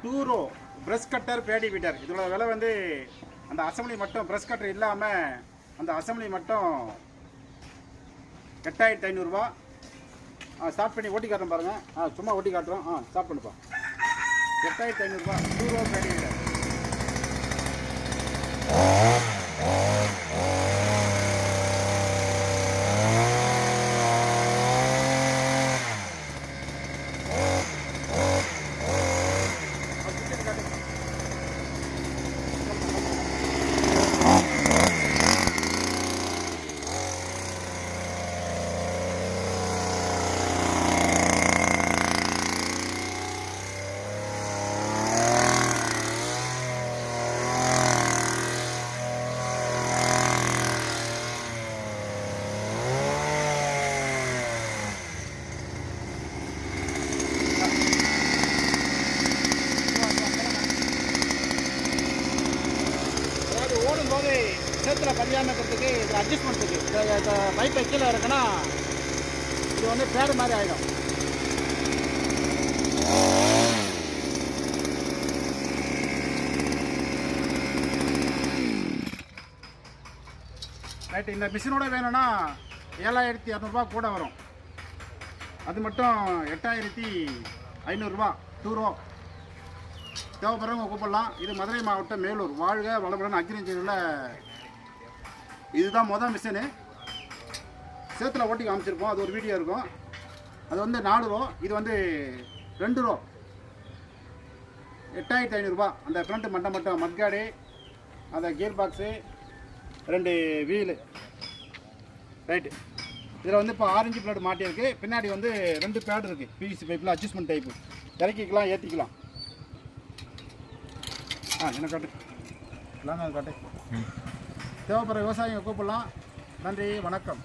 டூரோ brush cutter Bedi weeder. இதோட விலை வந்து அந்த அசம்பிளி மட்டும் ப்ரஷ் கட்டர் இல்லாமல் அந்த அசம்பிளி மட்டும் 8500 ரூபா. ஸ்டார்ட் பண்ணி ஓட்டி காட்டுறோம் பாருங்கள். சும்மா ஓட்டி காட்டுறோம். ஸ்டார்ட் பண்ணுப்பா. 8500 ரூபா டூரோ பேடி வீட்டர். ஓடும்போது சேத்துல பதியாமல் இருக்கிறதுக்கு இது அட்ஜஸ்ட்மெண்ட் இருக்குது. பைப்பை கீழே இருக்குன்னா இது வந்து பேடு மாதிரி ஆகிடும். ரைட்டு. இந்த மிஷினோட வேணும்னா 7200 ரூபா கூட வரும். அது மட்டும் 8500 ரூபா டூரோ. தேவைப்படுறவங்க கூப்பிடலாம். இது மதுரை மாவட்டம் மேலூர். வாழ்க வளமுடன் அக்ரிகல்ச்சரில் இதுதான் மொதல் மிஷினு. சேத்துல ஓட்டி காமிச்சிருப்போம். அது ஒரு வீடியோ இருக்கும். அது வந்து 4 ரூபா. இது வந்து 2 ரூபா. 8500 ரூபா. அந்த ஃப்ரண்ட் மட்டும் மட்காடு, அந்த கியர் பாக்ஸு, 2 வீலு. ரைட்டு. இதில் வந்து இப்போ ஆரஞ்சு பிளேட் மாட்டியிருக்கு. பின்னாடி வந்து 2 பேட் இருக்குது. பிவிசி பைப்பில் அட்ஜஸ்ட்மெண்ட் டைப்பு. இறக்கிக்கலாம், ஏற்றிக்கலாம். என்ன காட்டு இல்லாமல் காட்டு. தேவைப்படுற விவசாயிங்க கூப்பிடலாம். நன்றி, வணக்கம்.